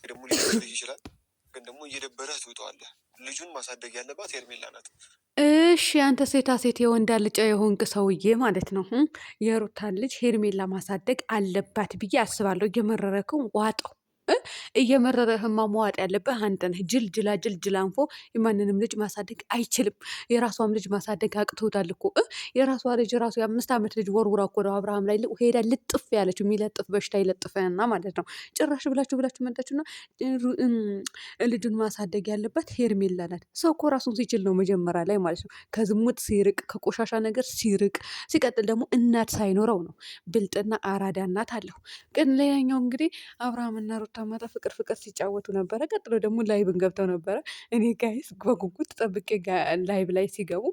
ደግሞ ሊደብርህ ይችላል፣ ግን ደግሞ እየደበረህ ትውጠዋለህ። ልጁን ማሳደግ ያለባት ሄርሜላ ናት። እሺ አንተ ሴታ ሴት የወንድ አልጫ የሆንክ ሰውዬ ማለት ነው። የሩታን ልጅ ሄርሜላ ማሳደግ አለባት ብዬ አስባለሁ። እየመረረከው ዋጠው። እየመረረህማ መዋጥ ያለብህ አንተ ነህ። ጅል ጅላንፎ የማንንም ልጅ ማሳደግ አይችልም። የራሷም ልጅ ማሳደግ አቅቶታል እኮ የራሷ ልጅ ራሱ የ5 ዓመት ልጅ ወርውራ እኮ ነው አብርሃም ላይ ሄዳ ልጥፍ ያለችው። የሚለጥፍ በሽታ ይለጥፈና ማለት ነው። ጭራሽ ብላችሁ መጣችሁና ልጁን ማሳደግ ያለባት ሄርሜላ ናት። ሰው እኮ ራሱን ሲችል ነው መጀመሪያ ላይ ማለት ነው። ከዝሙት ሲርቅ፣ ከቆሻሻ ነገር ሲርቅ፣ ሲቀጥል ደግሞ እናት ሳይኖረው ነው። ብልጥና አራዳ እናት አለው። ግን ሌላኛው እንግዲህ አብርሃምና ሩታ ማታ ፍቅር ሲጫወቱ ነበረ። ቀጥሎ ደግሞ ላይብን ገብተው ነበረ። እኔ ጋይስ በጉጉት ጠብቄ ላይብ ላይ ሲገቡ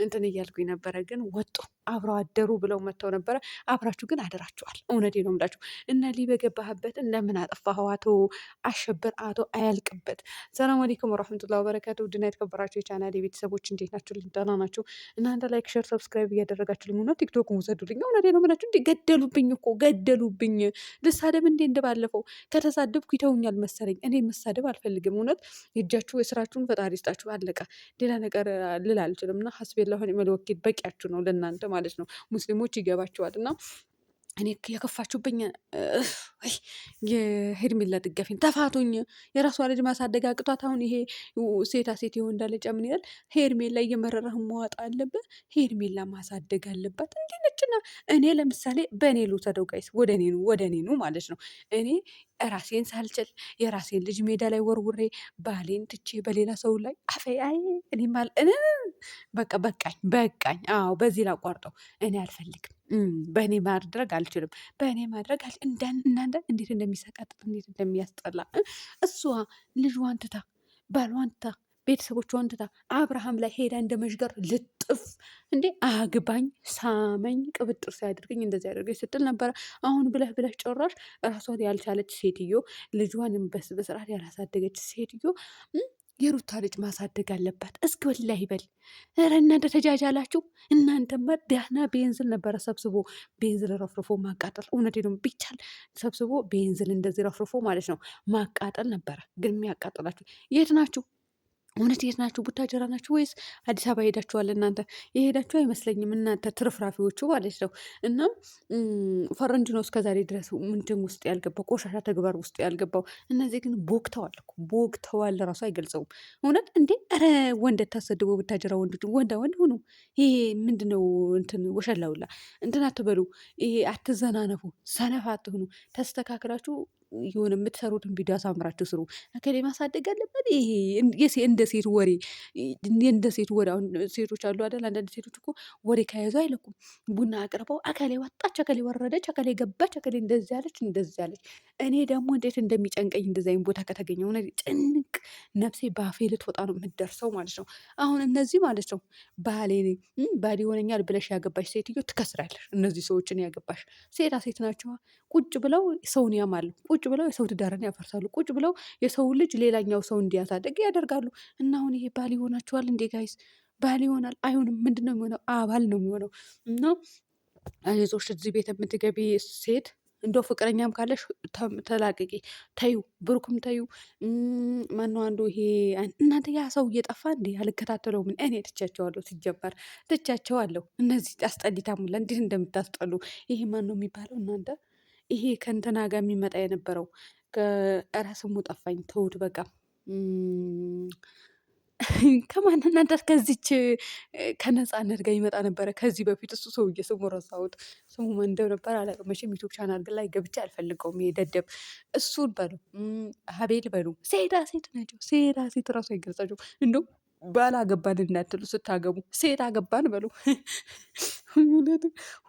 እንትን እያልኩኝ ነበረ። ግን ወጡ አብረው አደሩ ብለው መጥተው ነበረ። አብራችሁ ግን አደራችኋል። እውነቴ ነው የምላችሁ። እና ሊ በገባህበትን ለምን አጠፋኸው? አቶ አሸብር አቶ አያልቅበት። ሰላም አለይኩም ወራህመቱላሂ ወበረካቱ። ውድና የተከበራችሁ የቻናል ቤተሰቦች እንዴት ናችሁ? ደህና ናችሁ? እናንተ ላይክ፣ ሼር፣ ሰብስክራይብ እያደረጋችሁልኝ ነው። ቲክቶክ ውሰዱልኝ። እውነቴ ነው የምላችሁ። እንዴ ገደሉብኝ እኮ ገደሉብኝ። ልሳደብ እንዴ እንደባለፈው ከተሳደብኩ ይተውኛል መሰለኝ። እኔ መሳደብ አልፈልግም። እውነት የእጃችሁ የስራችሁን ፈጣሪ ይስጣችሁ። አለቀ። ሌላ ነገር ልል አልችልም። እና ሀስቤላ ሆን መለወኬት በቂያችሁ ነው ለእናንተ ማለት ነው። ሙስሊሞች ይገባችኋል። እና እኔ የከፋችሁብኝ የሄርሜላ ድጋፊን ተፋቱኝ። የራሷ ልጅ ማሳደግ አቅቷት አሁን ይሄ ሴታ ሴት የወንድ አልጫ ምን ይላል? ሄርሜላ እየመረረህ መዋጥ አለበት። ሄርሜላ ማሳደግ አለባት። እንዲህ ነችና እኔ ለምሳሌ በእኔ ልውሰደው ጋይስ፣ ወደ እኔ ነው ማለት ነው። እኔ ራሴን ሳልችል የራሴን ልጅ ሜዳ ላይ ወርውሬ ባሌን ትቼ በሌላ ሰው ላይ አፌ አይ እኔ በቃ በቃኝ። አዎ በዚህ ላቋርጠው። እኔ አልፈልግም። በእኔ ማድረግ አልችልም። በእኔ ማድረግ እናንተ እንዴት እንደሚሰቀጥጥ እንዴት እንደሚያስጠላ። እሷ ልጇን ትታ ባሏን ትታ ቤተሰቦቿን ትታ አብርሃም ላይ ሄዳ እንደ መዥገር ልጥፍ እንዴ አግባኝ፣ ሳመኝ፣ ቅብጥር ሲያደርገኝ እንደዚህ ያደርገኝ ስትል ነበረ። አሁን ብለህ ጨራሽ ራሷን ያልቻለች ሴትዮ፣ ልጇንም በስርዓት ያላሳደገች ሴትዮ የሩታ ልጅ ማሳደግ አለባት። እስኪ ወላሂ ይበል። ኧረ እናንተ ተጃጃላችሁ። እናንተማ ደህና ቤንዝል ነበረ ሰብስቦ ቤንዝል ረፍርፎ ማቃጠል። እውነቴ ነው። ቢቻል ሰብስቦ ቤንዝል እንደዚህ ረፍርፎ ማለት ነው ማቃጠል ነበረ። ግን የሚያቃጥላችሁ የት ናችሁ? እውነት የት ናችሁ? ቡታጀራ ናችሁ ወይስ አዲስ አበባ ሄዳችኋል? እናንተ የሄዳችሁ አይመስለኝም። እናንተ ትርፍራፊዎቹ ማለት ነው። እና ፈረንጅ ነው እስከዛሬ ድረስ ምንድን ውስጥ ያልገባው ቆሻሻ ተግባር ውስጥ ያልገባው። እነዚህ ግን ቦግተዋል እኮ ቦግተዋል። ራሱ አይገልጸውም። እውነት እንዴ! ኧረ ወንድ ታሰድቦ ቡታጀራ ወንድ ወንድ ሁኑ። ይሄ ምንድነው? እንትን ወሸላውላ እንትን አትበሉ። ይሄ አትዘናነፉ። ሰነፍ አትሁኑ። ተስተካክላችሁ የሆነ የምትሰሩትን ቪዲዮ አሳምራችሁ ስሩ። እከሌ ማሳደግ አለበት። ይሄ እንደ ሴት ወሬ እንደ ሴት ወሬ። አሁን ሴቶች አሉ አይደል? አንዳንድ ሴቶች እኮ ወሬ ከያዙ አይለቁም። ቡና አቅርበው እከሌ ወጣች፣ እከሌ ወረደች፣ እከሌ ገባች፣ እከሌ እንደዚህ ያለች፣ እንደዚህ ያለች። እኔ ደግሞ እንዴት እንደሚጨንቀኝ እንደዚ አይነት ቦታ ከተገኘ ሆነ ጭንቅ ነፍሴ ባፌ ልትወጣ ነው የምትደርሰው ማለት ነው። አሁን እነዚህ ማለት ነው ባሌ ይሆነኛል ብለሽ ያገባሽ ሴትዮ ትከስራለሽ። እነዚህ ሰዎችን ያገባሽ ሴታ ሴት ናቸው። ቁጭ ብለው ሰውን ያማሉ። ቁጭ ብለው የሰው ትዳርን ያፈርሳሉ። ቁጭ ብለው የሰው ልጅ ሌላኛው ሰው እንዲያሳደግ ያደርጋሉ። እና አሁን ይሄ ባል ይሆናችኋል እንዴ ጋይስ? ባል ይሆናል አይሆንም? ምንድን ነው የሚሆነው? አባል ነው የሚሆነው። እና አይዞሽ እዚህ ቤት የምትገቢ ሴት እንደው ፍቅረኛም ካለሽ ተላቅቂ፣ ተዩ፣ ብሩክም ተዩ። ማነው አንዱ ይሄ እናንተ ያ ሰው እየጠፋ እንዴ? አልከታተለውም። እኔ ትቻቸዋለሁ፣ ሲጀመር ትቻቸዋለሁ። እነዚህ አስጠሊታ ሙላ እንዴት እንደምታስጠሉ። ይሄ ማን ነው የሚባለው እናንተ? ይሄ ከእንትና ጋር የሚመጣ የነበረው ከእረ ስሙ ጠፋኝ። ተውት በቃ። ከማን እናንተ ከዚች ከነፃነት ጋር ይመጣ ነበረ ከዚህ በፊት። እሱ ሰውዬ ስሙ ረሳሁት። ስሙ ምን እንደነበር አላውቅም። መቼም ዩቱብ ቻናል ግን ላይ ገብቼ አልፈልገውም። ይሄ ደደብ እሱን በሉ ሀቤል በሉ። ሴታ ሴት ናቸው። ሴታ ሴት ራሱ አይገልጻቸው። እንደው ባል አገባን እንዳትሉ ስታገቡ ሴት አገባን በሉ።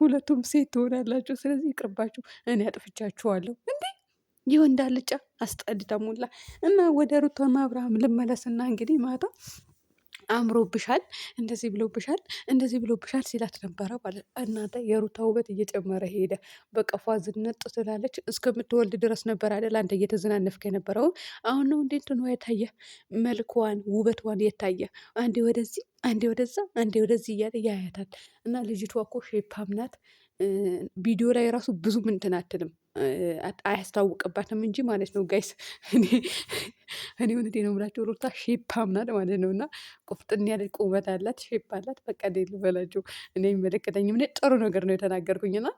ሁለቱም ሴት ትሆናላችሁ። ስለዚህ ይቅርባችሁ። እኔ አጥፍቻችኋለሁ እንዴ ይሁን እንዳልጫ አስጠልታ ሙላ። እና ወደ ሩታና አብርሃም ልመለስና እንግዲህ ማታ አምሮብሻል፣ እንደዚህ ብሎብሻል፣ እንደዚህ ብሎብሻል ሲላት ነበረ ማለት። እናንተ የሩታ ውበት እየጨመረ ሄደ። በቀፏ ዝነጥ ትላለች። እስከምትወልድ ድረስ ነበር አይደል አንተ እየተዝናነፍክ የነበረው። አሁን ነው እንዴት ነው የታየ መልኳን ውበቷን የታየ። አንዴ ወደዚህ አንዴ ወደዛ አንዴ ወደዚህ እያለ ያያታል። እና ልጅቷ እኮ ሼፓም ናት። ቪዲዮ ላይ ራሱ ብዙ እንትን አትልም። አያስታውቅባትም እንጂ ማለት ነው ጋይስ። እኔ እኔ እውነቴን ነው የምላችሁ ሩታ ሼፓም ናት ማለት ነው። እና ቁፍጥን ያለች ቁመት አላት፣ ሼፕ አላት። በቃ እንዴት ልበላችሁ እኔ የሚመለከተኝም እኔ ጥሩ ነገር ነው የተናገርኩኝ እና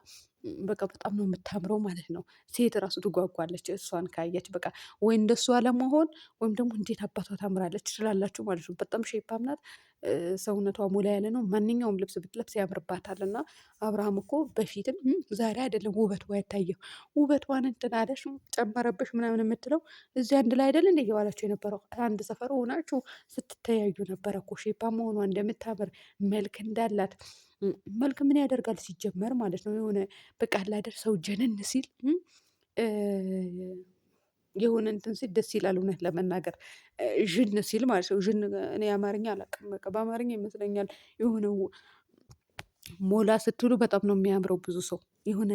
በቃ በጣም ነው የምታምረው ማለት ነው። ሴት ራሱ ትጓጓለች እሷን ካየች በቃ ወይ እንደሷ ለመሆን ወይም ደግሞ እንዴት አባቷ ታምራለች ትችላላችሁ ማለት ነው። በጣም ሼፓም ናት። ሰውነቷ ሞላ ያለ ነው። ማንኛውም ልብስ ብትለብስ ያምርባታል። እና አብርሃም እኮ በፊትም ዛሬ አይደለም ውበቱ አይታየው ውበቷን እንትን አለሽ ጨመረብሽ ምናምን የምትለው እዚህ አንድ ላይ አይደል እንደ እየዋላችሁ የነበረው አንድ ሰፈር ሆናችሁ ስትተያዩ ነበረ እኮ ሼፓ መሆኗ እንደምታምር መልክ እንዳላት መልክ ምን ያደርጋል ሲጀመር ማለት ነው። የሆነ በቃ አለ አይደል ሰው ጀነን ሲል የሆነ እንትን ሲል ደስ ይላል። እውነት ለመናገር ዥን ሲል ማለት ነው። ዥን እኔ አማርኛ አላውቅም። በቃ በአማርኛ ይመስለኛል የሆነ ሞላ ስትሉ በጣም ነው የሚያምረው። ብዙ ሰው የሆነ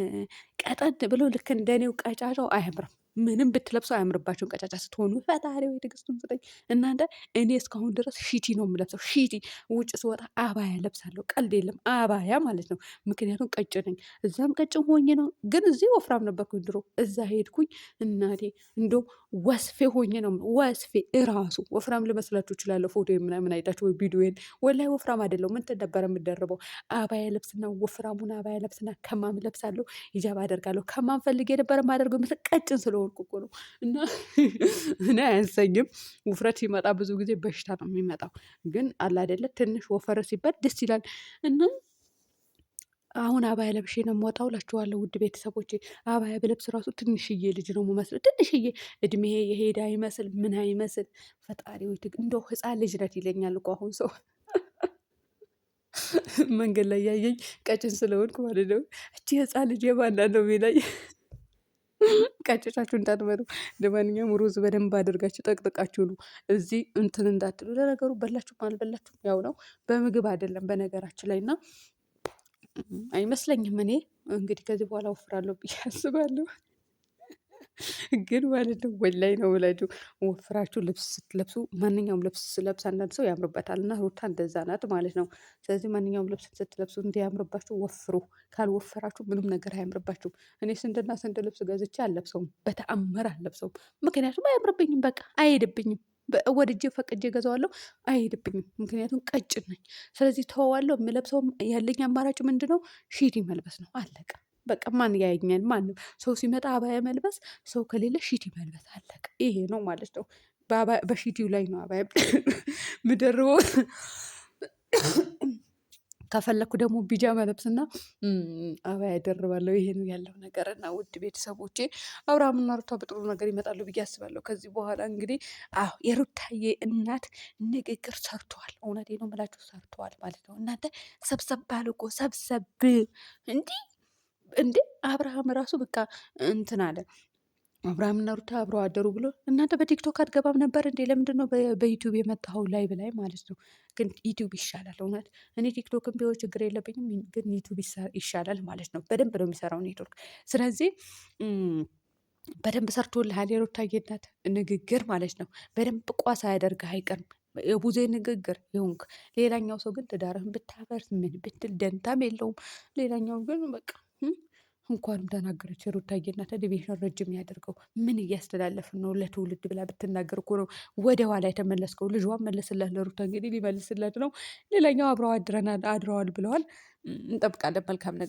ቀጠን ብሎ ልክ እንደኔው ቀጫጫው አያምርም። ምንም ብትለብሰው አያምርባችሁም ቀጫጫ ስትሆኑ። ፈጣሪ ወይ ትዕግስቱን ስጠኝ እናንተ። እኔ እስካሁን ድረስ ሺቲ ነው የምለብሰው። ሺቲ ውጭ ስወጣ አባያ ለብሳለሁ። ቀልድ የለም አባያ ማለት ነው። ምክንያቱም ቀጭን ነኝ። እዛም ቀጭን ሆኜ ነው፣ ግን እዚህ ወፍራም ነበርኩኝ ድሮ። እዛ ሄድኩኝ እናቴ እንደውም ወስፌ ሆኜ ነው ወስፌ እራሱ ወፍራም ልመስላችሁ እችላለሁ። ፎቶ ምናምን አይታችሁ ወይ ቪዲዮን ወላሂ ወፍራም አይደለሁም። ምን ነበር የምደርበው አባያ ለብስና ወፍራሙን አባያ ለብስና ከማም ለብሳለሁ። ሂጃብ አደርጋለሁ። ከማን ፈልጌ የነበረ ማደርገው ምስል ቀጭን ስለሆንኩ እኮ ነው። እና እኔ አያንሰኝም። ውፍረት ሲመጣ ብዙ ጊዜ በሽታ ነው የሚመጣው። ግን አለ አይደለ ትንሽ ወፈር ሲባል ደስ ይላል። እና አሁን አባያ ለብሼ ነው የምወጣው እላችኋለሁ ውድ ቤተሰቦቼ። አባያ በለብስ ራሱ ትንሽዬ ልጅ ነው የምመስለው። ትንሽዬ እድሜ የሄደ አይመስል ምን አይመስል ፈጣሪ ወይ እንደው ህፃን ልጅ ነት ይለኛል እኮ አሁን ሰው መንገድ ላይ ያየኝ ቀጭን ስለሆንኩ ማለት ነው። እቺ ህፃን ልጅ የማን ናት ነው የሚለኝ። ቀጭጫችሁ እንዳትመሩ። ለማንኛውም ሩዝ በደንብ አድርጋችሁ ጠቅጥቃችሁ ነው እዚህ እንትን እንዳትሉ። ለነገሩ በላችሁም አልበላችሁም ያው ነው። በምግብ አይደለም በነገራችን ላይ። እና አይመስለኝም እኔ እንግዲህ ከዚህ በኋላ ወፍራለሁ ብዬ አስባለሁ። ግን ማለት ነው ወላሂ ነው ብላችሁ ወፍራችሁ ልብስ ስትለብሱ ማንኛውም ልብስ ስለብስ አንዳንድ ሰው ያምርበታል። እና ሩታ እንደዛ ናት ማለት ነው። ስለዚህ ማንኛውም ልብስ ስትለብሱ እንዲያምርባችሁ ወፍሩ። ካልወፈራችሁ ምንም ነገር አያምርባችሁም። እኔ ስንትና ስንት ልብስ ገዝቼ አልለብሰውም፣ በተአምር አልለብሰውም። ምክንያቱም አያምርብኝም፣ በቃ አይሄድብኝም። ወድጄ ፈቅጄ ገዛዋለሁ፣ አይሄድብኝም። ምክንያቱም ቀጭን ነኝ። ስለዚህ ተወዋለሁ። የምለብሰው ያለኝ አማራጭ ምንድነው? ሺቲ መልበስ ነው። አለቀ በቃ። ማን ያየኛል? ማንም ሰው ሲመጣ አባያ መልበስ፣ ሰው ከሌለ ሺቲ መልበስ፣ አለቀ። ይሄ ነው ማለት ነው። በሺቲው ላይ ነው አባያ ምደርበው። ከፈለኩ ደግሞ ቢጃማ ለብስና አባያ እደርባለሁ። ይሄ ነው ያለው ነገር። እና ውድ ቤተሰቦቼ አብርሃምና ሩታ በጥሩ ነገር ይመጣሉ ብዬ አስባለሁ። ከዚህ በኋላ እንግዲህ አዎ የሩታዬ እናት ንግግር ሰርተዋል። እውነቴ ነው የምላችሁ ሰርተዋል ማለት ነው። እናንተ ሰብሰብ ባሉ እኮ ሰብሰብ እንዲህ እንዴ አብርሃም ራሱ በቃ እንትን አለ። አብርሃምና ሩታ አብረው አደሩ ብሎ እናንተ በቲክቶክ አትገባም ነበር እንዴ? ለምንድን ነው በዩቲዩብ የመጣኸው ላይቭ ላይ ማለት ነው? ግን ዩቲዩብ ይሻላል እውነት። እኔ ቲክቶክም ቢሆን ችግር የለብኝም፣ ግን ዩቲዩብ ይሻላል ማለት ነው። በደንብ ነው የሚሰራው ኔትወርክ። ስለዚህ በደንብ ሰርቶልሃል የሩታዬ እናት ንግግር ማለት ነው። በደንብ ቋሳ ያደርግህ አይቀርም የቡዜ ንግግር ይሁንክ። ሌላኛው ሰው ግን ትዳርህን ብታፈርስ ምን ብትል ደንታም የለውም። ሌላኛው ግን በቃ እንኳንም ተናገረች ሩታዬ እናት። እድሜሽን ረጅም ያደርገው። ምን እያስተላለፍን ነው ለትውልድ ብላ ብትናገር እኮ ነው ወደ ኋላ የተመለስከው። ልጇን መለስላት ለሩታ እንግዲህ ሊመልስላት ነው። ሌላኛው አብረው አድረዋል ብለዋል። እንጠብቃለን መልካም ነገር